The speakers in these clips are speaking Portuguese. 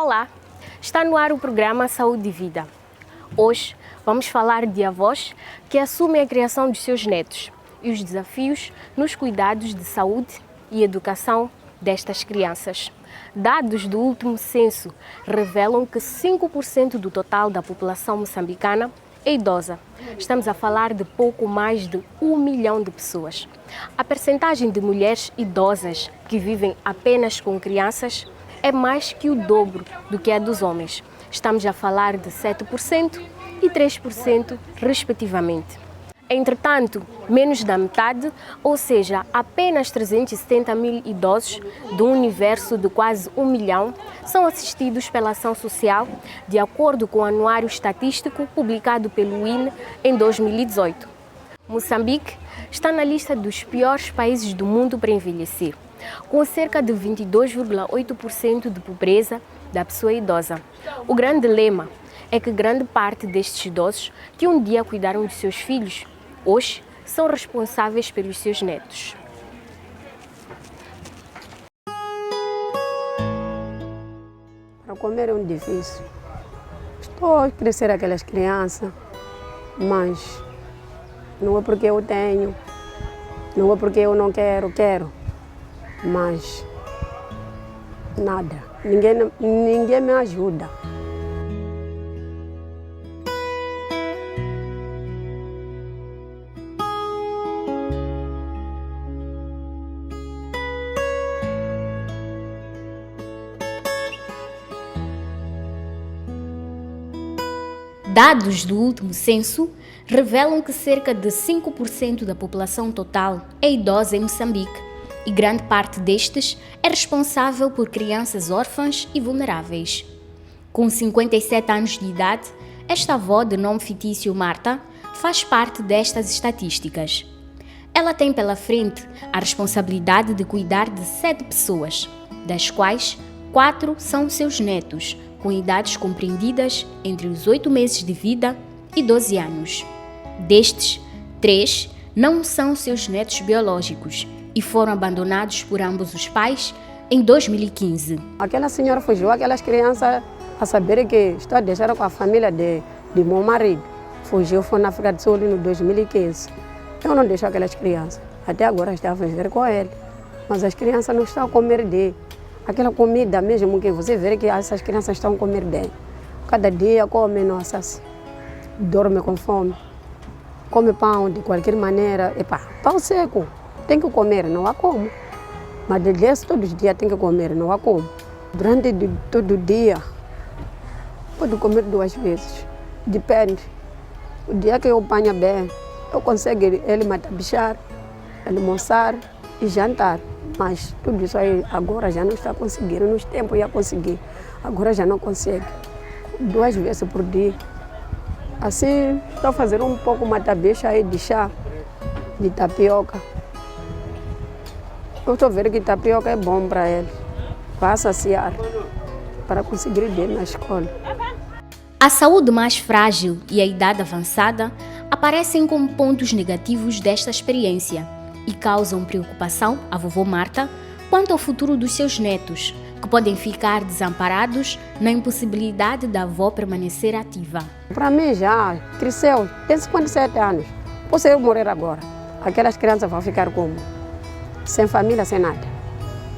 Olá, está no ar o programa Saúde e Vida. Hoje vamos falar de avós que assumem a criação dos seus netos e os desafios nos cuidados de saúde e educação destas crianças. Dados do último censo revelam que 5% do total da população moçambicana é idosa. Estamos a falar de pouco mais de 1 milhão de pessoas. A percentagem de mulheres idosas que vivem apenas com crianças é mais que o dobro do que a dos homens. Estamos a falar de 7% e 3%, respectivamente. Entretanto, menos da metade, ou seja, apenas 370 mil idosos de um universo de quase 1 milhão, são assistidos pela ação social, de acordo com o anuário estatístico publicado pelo INE em 2018. Moçambique está na lista dos piores países do mundo para envelhecer, com cerca de 22,8% de pobreza da pessoa idosa. O grande lema é que grande parte destes idosos que um dia cuidaram de seus filhos, hoje são responsáveis pelos seus netos. Para comer é um difícil. Estou a crescer aquelas crianças, mas não é porque eu tenho, não é porque eu não quero, mas nada. Ninguém me ajuda. Dados do último censo revelam que cerca de 5% da população total é idosa em Moçambique e grande parte destes é responsável por crianças órfãs e vulneráveis. Com 57 anos de idade, esta avó de nome fictício Marta faz parte destas estatísticas. Ela tem pela frente a responsabilidade de cuidar de 7 pessoas, das quais 4 são seus netos, com idades compreendidas entre os 8 meses de vida e 12 anos. Destes, 3 não são seus netos biológicos e foram abandonados por ambos os pais em 2015. Aquela senhora fugiu, aquelas crianças, a saber que está deixada com a família de meu marido. Fugiu, foi na África do Sul em 2015. Eu não deixo aquelas crianças. Até agora estava a viver com ele. Mas as crianças não estão a comer de aquela comida mesmo que você vê que essas crianças estão a comer bem. Cada dia come, nossa, dorme com fome. Come pão de qualquer maneira. Pão seco, tem que comer, não há como. Mas de resto, todos os dias tem que comer, não há como. Durante todo o dia, pode comer 2 vezes. Depende. O dia que eu apanho bem, eu consigo ele matabichar, almoçar e jantar. Mas tudo isso aí agora já não está conseguindo. Nos tempos ia conseguir, agora já não consegue. 2 vezes por dia. Assim, estou fazendo um pouco matabicha aí de chá, de tapioca. Eu estou vendo que tapioca é bom para ele, para saciar, para conseguir ir na escola. A saúde mais frágil e a idade avançada aparecem como pontos negativos desta experiência e causam preocupação à vovó Marta quanto ao futuro dos seus netos, que podem ficar desamparados na impossibilidade da avó permanecer ativa. Para mim já cresceu, tem 57 anos. Posso eu morrer agora? Aquelas crianças vão ficar como? Sem família, sem nada.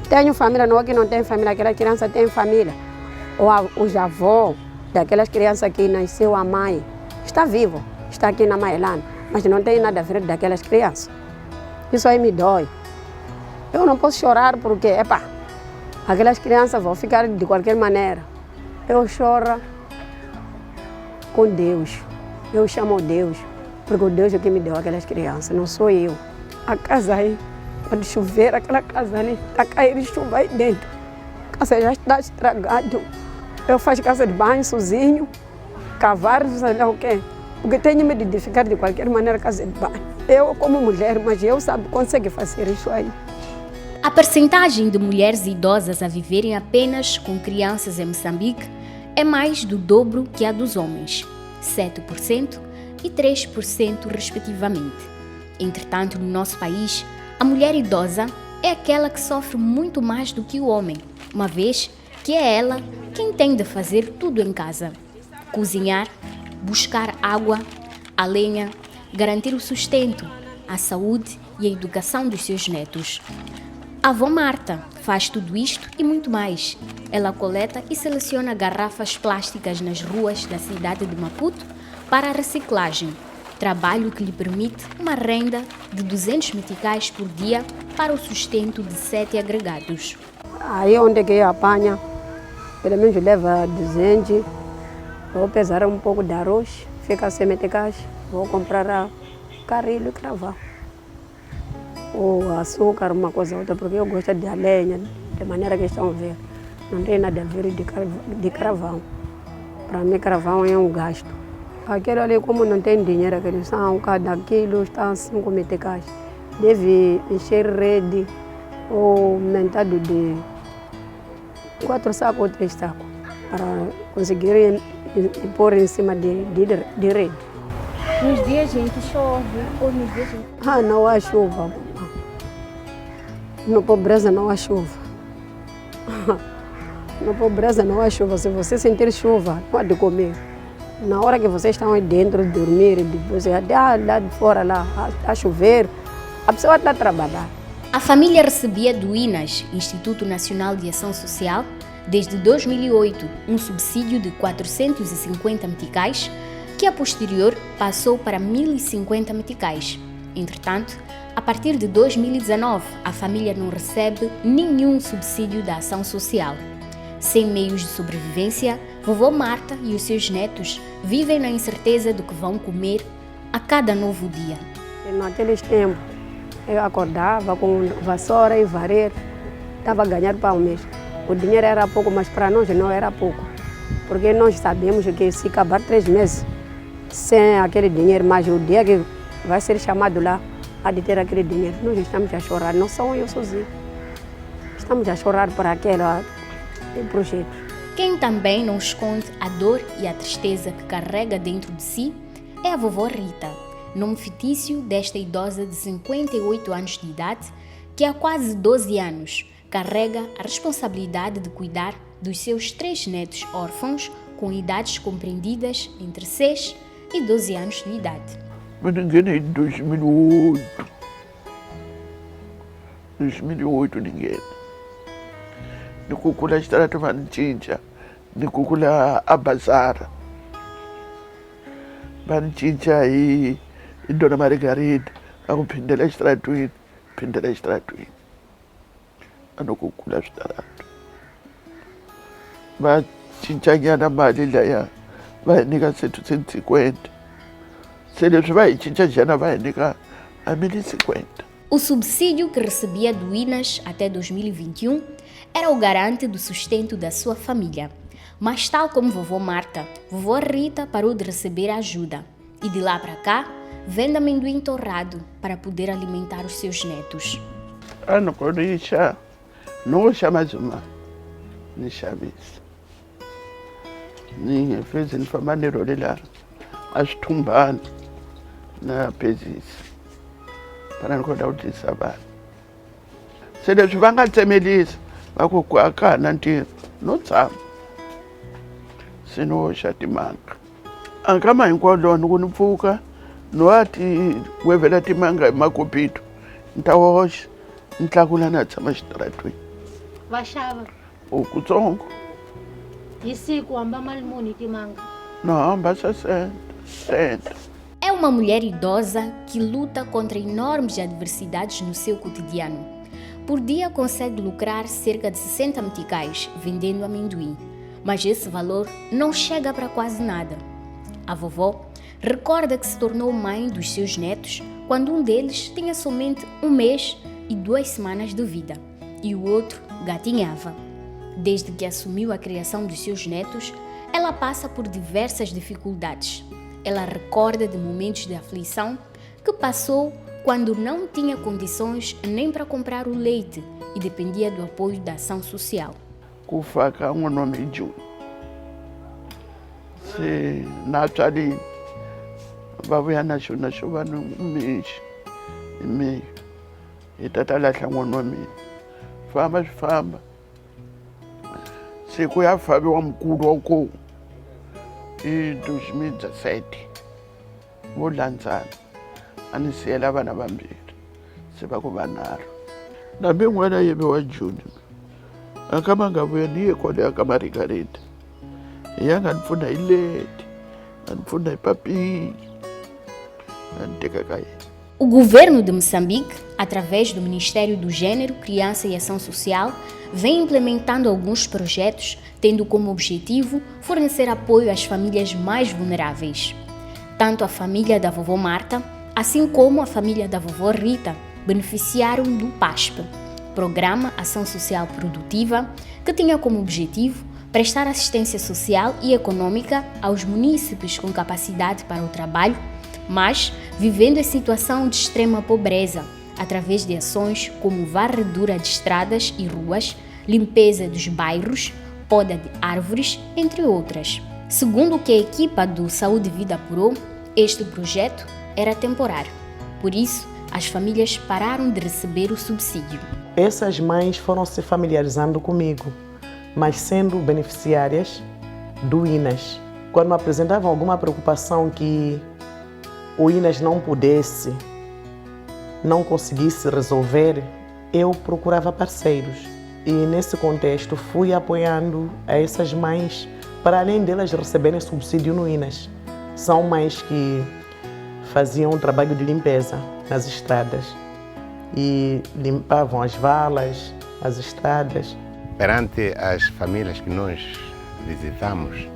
Tenho família, não é que não tem família, aquela criança tem família. Os avós daquelas crianças que nasceu a mãe está vivo, está aqui na Mailana, mas não tem nada a ver daquelas crianças. Isso aí me dói. Eu não posso chorar porque, aquelas crianças vão ficar de qualquer maneira. Eu choro com Deus. Eu chamo Deus, porque o Deus é que me deu aquelas crianças, não sou eu. A casa aí, quando chover, aquela casa ali está caindo chuva aí dentro. A casa já está estragada. Eu faço casa de banho sozinho, cavar, sei lá o quê. Porque tenho medo de ficar de qualquer maneira casa de banho. Eu como mulher, mas eu consigo fazer isso aí. A percentagem de mulheres idosas a viverem apenas com crianças em Moçambique é mais do dobro que a dos homens, 7% e 3% respectivamente. Entretanto, no nosso país, a mulher idosa é aquela que sofre muito mais do que o homem, uma vez que é ela quem tem de fazer tudo em casa: cozinhar, buscar água, a lenha, garantir o sustento, a saúde e a educação dos seus netos. A avó Marta faz tudo isto e muito mais. Ela coleta e seleciona garrafas plásticas nas ruas da cidade de Maputo para a reciclagem, trabalho que lhe permite uma renda de 200 meticais por dia para o sustento de 7 agregados. Aí onde que apanha, pelo menos leva 200, vou pesar um pouco de arroz, fica 100 meticais, vou comprar carrilho e cravar. Ou açúcar, uma coisa ou outra, porque eu gosto de lenha, de maneira que estão a ver. Não tem nada a ver de carvão. Para mim, carvão é um gasto. Aquele ali, como não tem dinheiro, aqueles são, cada quilo está 5 meticais. Deve encher rede ou metade de 4 sacos ou 3 sacos, para conseguir pôr em cima de rede. Nos dias em que chove ou nos dias em que... Não há chuva. Na pobreza não há chuva. Na pobreza não há chuva. Se você sentir chuva, não há de comer. Na hora que vocês estão aí dentro, dormir, depois até lá de fora, lá, a chover, a pessoa está a trabalhar. A família recebia do INAS, Instituto Nacional de Ação Social, desde 2008, um subsídio de 450 meticais, que a posterior passou para 1.050 meticais. Entretanto, a partir de 2019, a família não recebe nenhum subsídio da ação social. Sem meios de sobrevivência, vovó Marta e os seus netos vivem na incerteza do que vão comer a cada novo dia. Naqueles tempos, eu acordava com vassoura e vareiro, estava a ganhar para o mês. O dinheiro era pouco, mas para nós não era pouco, porque nós sabemos que se acabar 3 meses sem aquele dinheiro, mas o dia que vai ser chamado lá, há de ter aquele dinheiro, nós estamos a chorar, não sou eu sozinho. Estamos a chorar por aquele projeto. Quem também não esconde a dor e a tristeza que carrega dentro de si é a vovó Rita, nome fictício desta idosa de 58 anos de idade, que há quase 12 anos carrega a responsabilidade de cuidar dos seus 3 netos órfãos com idades compreendidas entre 6 e 12 anos de idade. Mas ninguém em 2008. 2008 ninguém. Nikukula estrada vanchinja, nikukula a bazar. Vanchinja e Dona Margarida, akuphindela estradweni, phindela estradweni. Anokukula estrada. Vachinjanyana mali laya, vayinika sethu 150. Se leswi va hi cinca njhani va hi nyika a 1.050. O subsídio que recebia do INAS até 2021 era o garante do sustento da sua família. Mas tal como vovó Marta, vovó Rita parou de receber ajuda e de lá para cá vende amendoim torrado para poder alimentar os seus netos. Não conhecia, não chama mais uma, nem chama isso. Nem fez em maneira olhar as tumbas na pesisa. Para não dar o trabalho. Se eles vão tsemelisa, vai colocar na tira, não sabe. Se não já te manca. A cama em quadro não fuga, não há te guevela te manga macopito. Então hoje, não está com nada de mais trato. Vachava. O cutongo. E se com amba malmuni te manga? Não, basta senta. É uma mulher idosa que luta contra enormes adversidades no seu cotidiano. Por dia consegue lucrar cerca de 60 meticais vendendo amendoim, mas esse valor não chega para quase nada. A vovó recorda que se tornou mãe dos seus netos quando um deles tinha somente 1 mês e 2 semanas de vida e o outro gatinhava. Desde que assumiu a criação dos seus netos, ela passa por diversas dificuldades. Ela recorda de momentos de aflição que passou quando não tinha condições nem para comprar o leite e dependia do apoio da ação social. Com faca um nome de se nasce ali, vai na chuva no mês e meio. E tá lá um nome. Fama. siku ya Fábio mkulu wako i 2017 vo Landzana a ni siyela vana vambirhi se va ku vanharhu nambe n'wana yeve wa Joni a ka ma nga vuya ni ye kwale aka Margareta hi ya nga ni pfuna hi leti a ni pfuna hi papila a ni teka ka yena. O governo de Moçambique, através do Ministério do Gênero, Criança e Ação Social, vem implementando alguns projetos, tendo como objetivo fornecer apoio às famílias mais vulneráveis. Tanto a família da vovó Marta, assim como a família da vovó Rita, beneficiaram do PASP, Programa Ação Social Produtiva, que tinha como objetivo prestar assistência social e econômica aos munícipes com capacidade para o trabalho, mas vivendo em situação de extrema pobreza, através de ações como varredura de estradas e ruas, limpeza dos bairros, poda de árvores, entre outras. Segundo o que a equipa do Saúde e Vida apurou, este projeto era temporário. Por isso, as famílias pararam de receber o subsídio. Essas mães foram se familiarizando comigo, mas sendo beneficiárias do INAS. Quando me apresentavam alguma preocupação que o INAS não conseguisse resolver, eu procurava parceiros. E nesse contexto fui apoiando a essas mães, para além delas receberem subsídio no INAS. São mães que faziam um trabalho de limpeza nas estradas e limpavam as valas, as estradas. Perante as famílias que nós visitamos,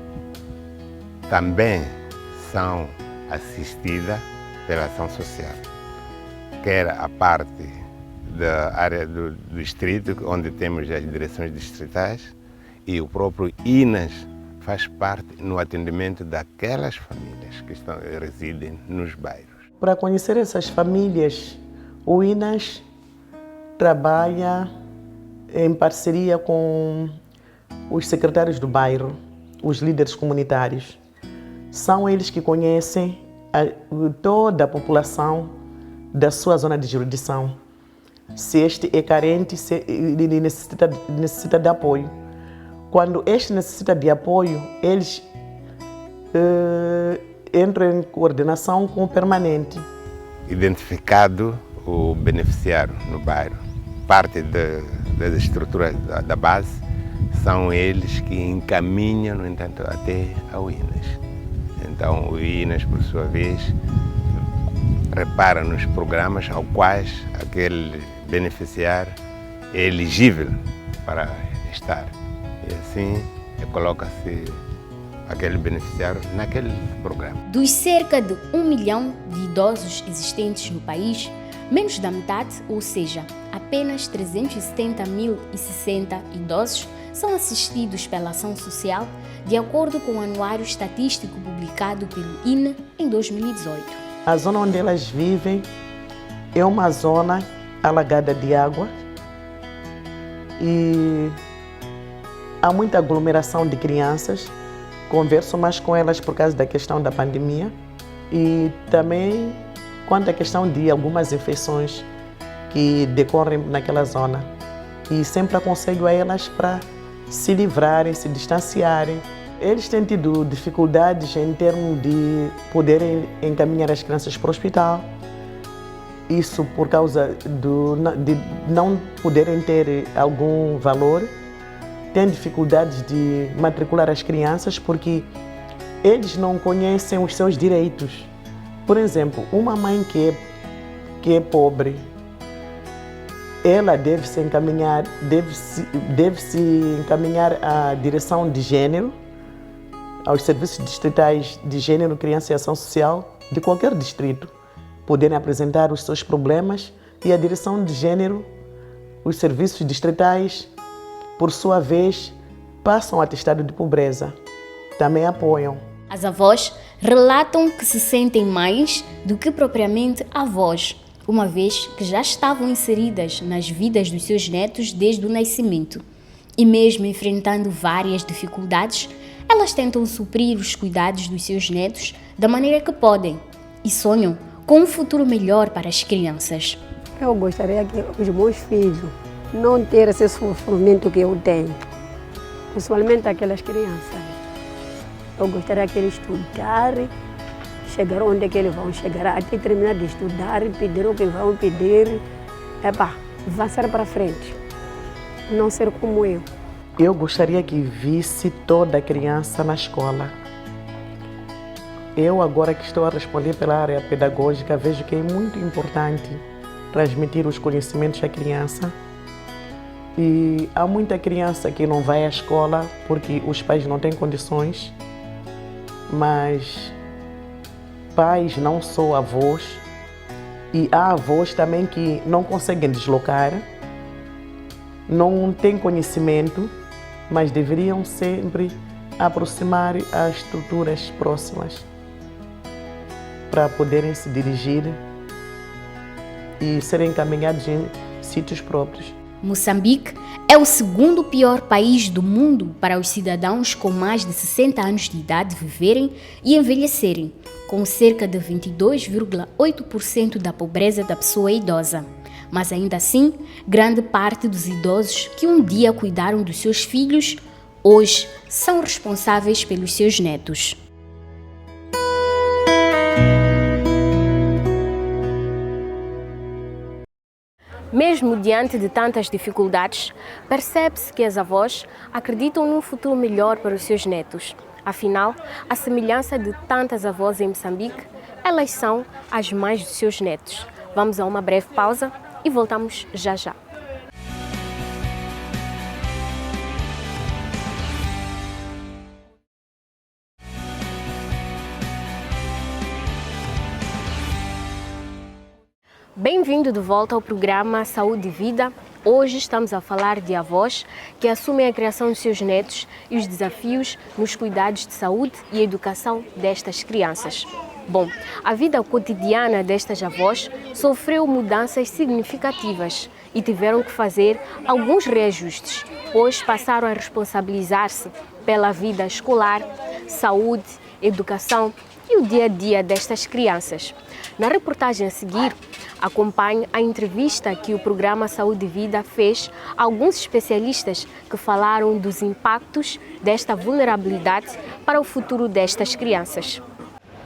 também são assistidas pela ação social, quer a parte da área do distrito, onde temos as direções distritais, e o próprio INAS faz parte no atendimento daquelas famílias que residem nos bairros. Para conhecer essas famílias, o INAS trabalha em parceria com os secretários do bairro, os líderes comunitários. São eles que conhecem toda a população da sua zona de jurisdição. Se este é carente, se ele necessita de apoio. Quando este necessita de apoio, eles entram em coordenação com o permanente. Identificado o beneficiário no bairro, parte das estruturas da base, são eles que encaminham, no entanto, até ao INAS. Então, o INAS, por sua vez, repara nos programas aos quais aquele beneficiário é elegível para estar. E assim, coloca-se aquele beneficiário naquele programa. Dos cerca de 1 milhão de idosos existentes no país, menos da metade, ou seja, apenas 370.060 idosos, são assistidos pela ação social, de acordo com o anuário estatístico publicado pelo INE em 2018. A zona onde elas vivem é uma zona alagada de água e há muita aglomeração de crianças. Converso mais com elas por causa da questão da pandemia e também quanto à questão de algumas infecções que decorrem naquela zona. E sempre aconselho a elas para se livrarem, se distanciarem. Eles têm tido dificuldades em termos de poderem encaminhar as crianças para o hospital. Isso por causa de não poderem ter algum valor. Têm dificuldades de matricular as crianças porque eles não conhecem os seus direitos. Por exemplo, uma mãe que é pobre, ela deve se encaminhar à direção de gênero, aos serviços distritais de gênero, criança e ação social de qualquer distrito, poderem apresentar os seus problemas e a direção de gênero, os serviços distritais, por sua vez, passam atestado de pobreza, também apoiam. As avós relatam que se sentem mais do que propriamente avós, uma vez que já estavam inseridas nas vidas dos seus netos desde o nascimento. E mesmo enfrentando várias dificuldades, elas tentam suprir os cuidados dos seus netos da maneira que podem e sonham com um futuro melhor para as crianças. Eu gostaria que os meus filhos não tenham esse sofrimento que eu tenho. principalmente aquelas crianças. Eu gostaria que eles estudarem, chegar onde é que eles vão chegar, até terminar de estudar, pedir o que vão pedir, avançar para frente, não ser como eu. Eu gostaria que visse toda criança na escola. Eu, agora que estou a responder pela área pedagógica, vejo que é muito importante transmitir os conhecimentos à criança. E há muita criança que não vai à escola porque os pais não têm condições, mas pais, não só avós, e há avós também que não conseguem deslocar, não têm conhecimento, mas deveriam sempre aproximar as estruturas próximas para poderem se dirigir e serem encaminhados em sítios próprios. Moçambique é o segundo pior país do mundo para os cidadãos com mais de 60 anos de idade viverem e envelhecerem, com cerca de 22,8% da pobreza da pessoa idosa. Mas ainda assim, grande parte dos idosos que um dia cuidaram dos seus filhos, hoje são responsáveis pelos seus netos. Mesmo diante de tantas dificuldades, percebe-se que as avós acreditam num futuro melhor para os seus netos. Afinal, à semelhança de tantas avós em Moçambique, elas são as mães dos seus netos. Vamos a uma breve pausa e voltamos já já. Bem-vindo de volta ao programa Saúde e Vida. Hoje estamos a falar de avós que assumem a criação dos seus netos e os desafios nos cuidados de saúde e educação destas crianças. Bom, a vida cotidiana destas avós sofreu mudanças significativas e tiveram que fazer alguns reajustes, pois passaram a responsabilizar-se pela vida escolar, saúde, educação e o dia a dia destas crianças. Na reportagem a seguir, acompanhe a entrevista que o programa Saúde e Vida fez a alguns especialistas que falaram dos impactos desta vulnerabilidade para o futuro destas crianças.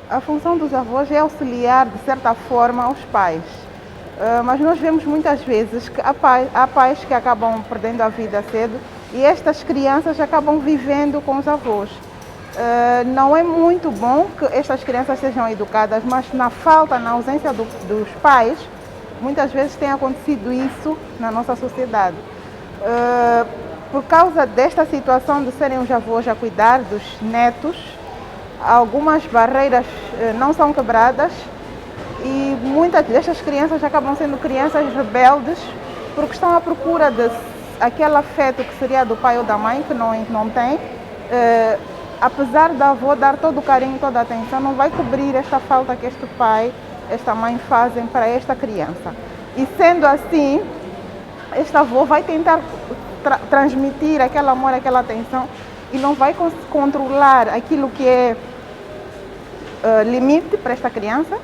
A função dos avós é auxiliar, de certa forma, os pais. Mas nós vemos muitas vezes que há pais que acabam perdendo a vida cedo e estas crianças acabam vivendo com os avós. Não é muito bom que estas crianças sejam educadas, mas na ausência dos pais, muitas vezes tem acontecido isso na nossa sociedade. Por causa desta situação de serem os avós a cuidar dos netos, algumas barreiras não são quebradas e muitas destas crianças acabam sendo crianças rebeldes porque estão à procura de aquele afeto que seria do pai ou da mãe, que não tem. Apesar da avó dar todo o carinho, toda a atenção, não vai cobrir esta falta que este pai, esta mãe fazem para esta criança. E sendo assim, esta avó vai tentar transmitir aquele amor, aquela atenção e não vai controlar aquilo que é limite para esta criança,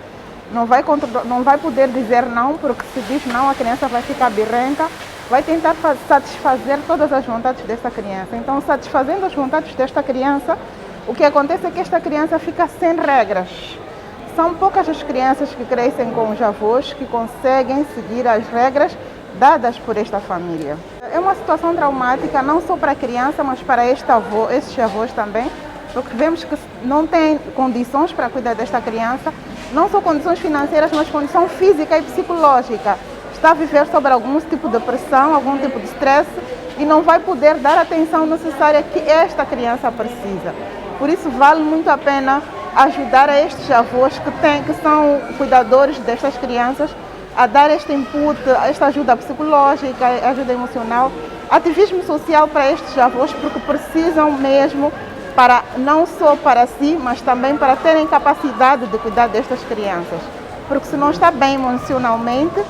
não vai poder dizer não, porque se diz não a criança vai ficar birrenta, vai tentar satisfazer todas as vontades desta criança. Então, satisfazendo as vontades desta criança, o que acontece é que esta criança fica sem regras. São poucas as crianças que crescem com os avós que conseguem seguir as regras dadas por esta família. É uma situação traumática não só para a criança, mas para estes avós também, porque vemos que não têm condições para cuidar desta criança, não só condições financeiras, mas condição física e psicológica. Está a viver sobre algum tipo de pressão, algum tipo de estresse e não vai poder dar a atenção necessária que esta criança precisa. Por isso vale muito a pena ajudar a estes avós que são cuidadores destas crianças a dar este input, esta ajuda psicológica, ajuda emocional, ativismo social para estes avós, porque precisam mesmo não só para si, mas também para terem capacidade de cuidar destas crianças. Porque se não está bem emocionalmente,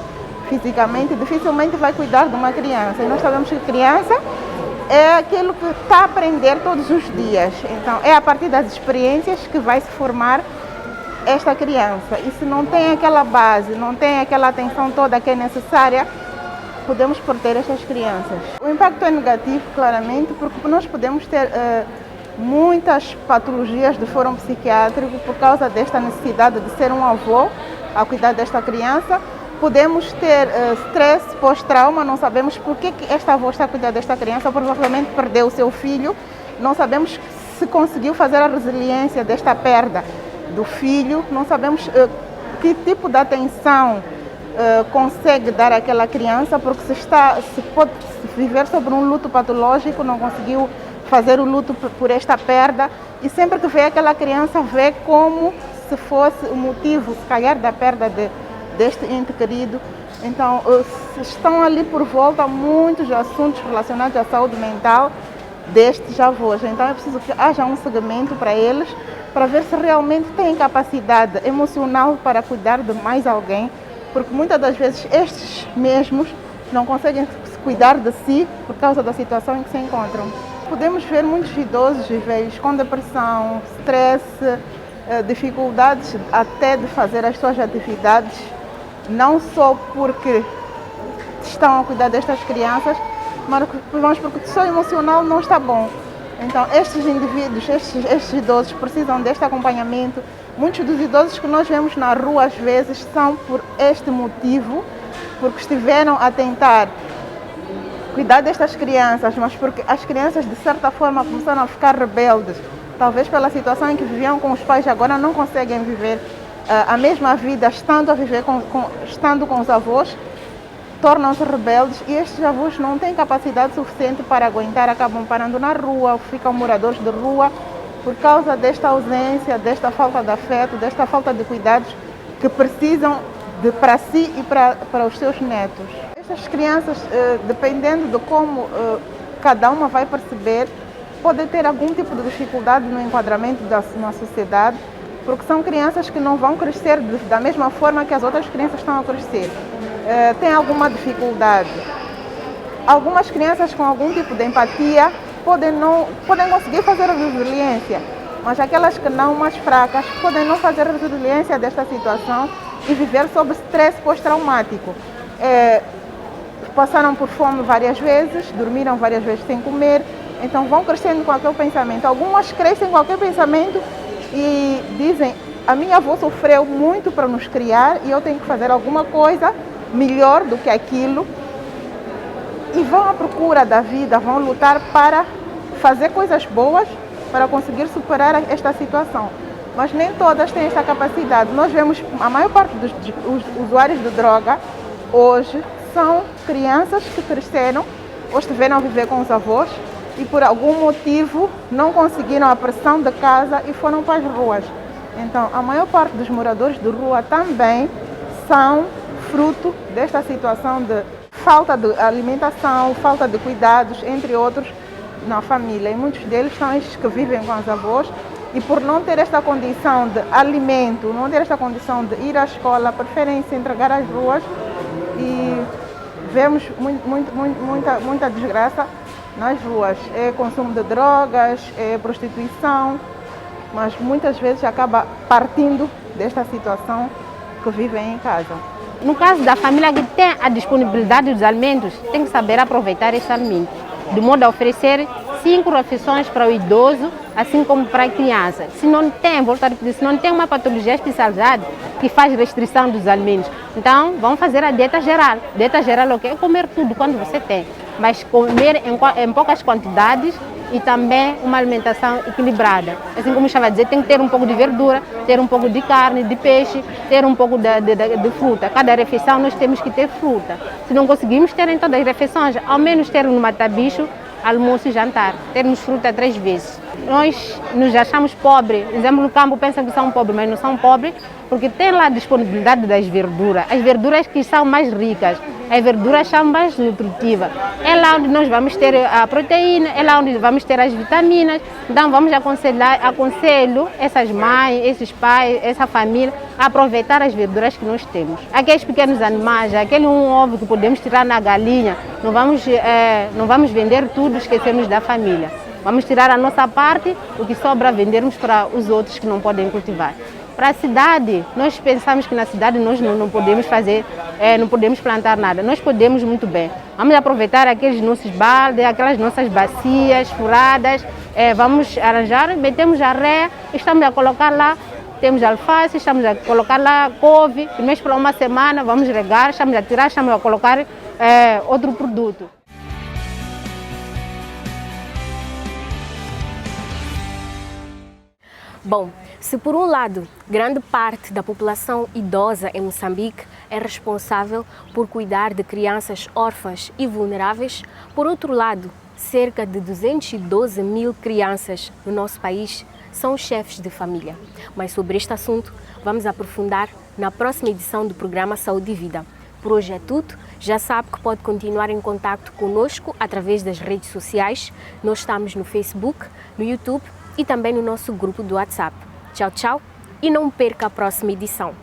fisicamente, dificilmente vai cuidar de uma criança. E nós sabemos que criança é aquilo que está a aprender todos os dias. Então, é a partir das experiências que vai se formar esta criança. E se não tem aquela base, não tem aquela atenção toda que é necessária, podemos perder estas crianças. O impacto é negativo, claramente, porque nós podemos ter muitas patologias de fórum psiquiátrico por causa desta necessidade de ser um avô a cuidar desta criança. Podemos ter stress pós-trauma, não sabemos por que esta avó está a cuidar desta criança, provavelmente perdeu o seu filho, não sabemos se conseguiu fazer a resiliência desta perda do filho, não sabemos que tipo de atenção consegue dar àquela criança, porque se pode viver sobre um luto patológico, não conseguiu fazer o luto por esta perda, e sempre que vê aquela criança, vê como se fosse o motivo, se calhar, da perda deste ente querido. Então, estão ali por volta muitos assuntos relacionados à saúde mental destes avós. Então, é preciso que haja um segmento para eles, para ver se realmente têm capacidade emocional para cuidar de mais alguém, porque muitas das vezes estes mesmos não conseguem cuidar de si por causa da situação em que se encontram. Podemos ver muitos idosos e velhos com depressão, stress, dificuldades até de fazer as suas atividades, não só porque estão a cuidar destas crianças, mas porque o seu emocional não está bom. Então, estes indivíduos, estes idosos precisam deste acompanhamento. Muitos dos idosos que nós vemos na rua, às vezes, são por este motivo, porque estiveram a tentar cuidar destas crianças, mas porque as crianças, de certa forma, começaram a ficar rebeldes. Talvez pela situação em que viviam com os pais, agora não conseguem viver a mesma vida, estando com os avós, tornam-se rebeldes, e estes avós não têm capacidade suficiente para aguentar, acabam parando na rua, ficam moradores de rua, por causa desta ausência, desta falta de afeto, desta falta de cuidados que precisam para si e para os seus netos. Estas crianças, dependendo de como cada uma vai perceber, podem ter algum tipo de dificuldade no enquadramento na sociedade, porque são crianças que não vão crescer da mesma forma que as outras crianças estão a crescer. Tem alguma dificuldade. Algumas crianças com algum tipo de empatia podem conseguir fazer a resiliência, mas aquelas que não, mais fracas, podem não fazer a resiliência desta situação e viver sob estresse pós-traumático. Passaram por fome várias vezes, dormiram várias vezes sem comer, então vão crescendo com aquele pensamento. Algumas crescem com aquele pensamento e dizem: a minha avó sofreu muito para nos criar e eu tenho que fazer alguma coisa melhor do que aquilo. E vão à procura da vida, vão lutar para fazer coisas boas, para conseguir superar esta situação. Mas nem todas têm esta capacidade. Nós vemos a maior parte dos usuários de droga hoje são crianças que cresceram ou estiveram a viver com os avós e por algum motivo não conseguiram a pressão de casa e foram para as ruas. Então, a maior parte dos moradores de rua também são fruto desta situação de falta de alimentação, falta de cuidados, entre outros, na família. E muitos deles são estes que vivem com os avós e por não ter esta condição de alimento, não ter esta condição de ir à escola, preferem se entregar às ruas e vemos muita desgraça nas ruas. É consumo de drogas, é prostituição, mas muitas vezes acaba partindo desta situação que vivem em casa. No caso da família que tem a disponibilidade dos alimentos, tem que saber aproveitar esse alimento, de modo a oferecer 5 refeições para o idoso, assim como para a criança. Se não tem, volto a repetir, se não tem uma patologia especializada que faz restrição dos alimentos, então vamos fazer a dieta geral. Dieta geral é o quê? É comer tudo quando você tem, mas comer em poucas quantidades e também uma alimentação equilibrada. Assim como eu estava a dizer, tem que ter um pouco de verdura, ter um pouco de carne, de peixe, ter um pouco de fruta. Cada refeição nós temos que ter fruta. Se não conseguimos ter em todas as refeições, ao menos ter no matabicho, almoço e jantar, termos fruta 3 vezes. Nós nos achamos pobres, exemplo, no campo pensam que são pobres, mas não são pobres, porque tem lá a disponibilidade das verduras, as verduras que são mais ricas, as verduras são mais nutritivas. É lá onde nós vamos ter a proteína, é lá onde vamos ter as vitaminas. Então vamos aconselho essas mães, esses pais, essa família a aproveitar as verduras que nós temos. Aqueles pequenos animais, aquele um ovo que podemos tirar na galinha, não vamos vender tudo, esquecemos da família. Vamos tirar a nossa parte, o que sobra vendermos para os outros que não podem cultivar. Para a cidade, nós pensamos que na cidade nós não podemos fazer, não podemos plantar nada. Nós podemos muito bem. Vamos aproveitar aqueles nossos baldes, aquelas nossas bacias furadas, vamos arranjar, metemos areia, estamos a colocar lá, temos alface, estamos a colocar lá couve, primeiro para uma semana, vamos regar, estamos a tirar, estamos a colocar outro produto. Bom, se por um lado, grande parte da população idosa em Moçambique é responsável por cuidar de crianças órfãs e vulneráveis, por outro lado, cerca de 212 mil crianças no nosso país são chefes de família. Mas sobre este assunto vamos aprofundar na próxima edição do programa Saúde e Vida. Por hoje é tudo. Já sabe que pode continuar em contato conosco através das redes sociais. Nós estamos no Facebook, no YouTube e também no nosso grupo do WhatsApp. Tchau, tchau e não perca a próxima edição.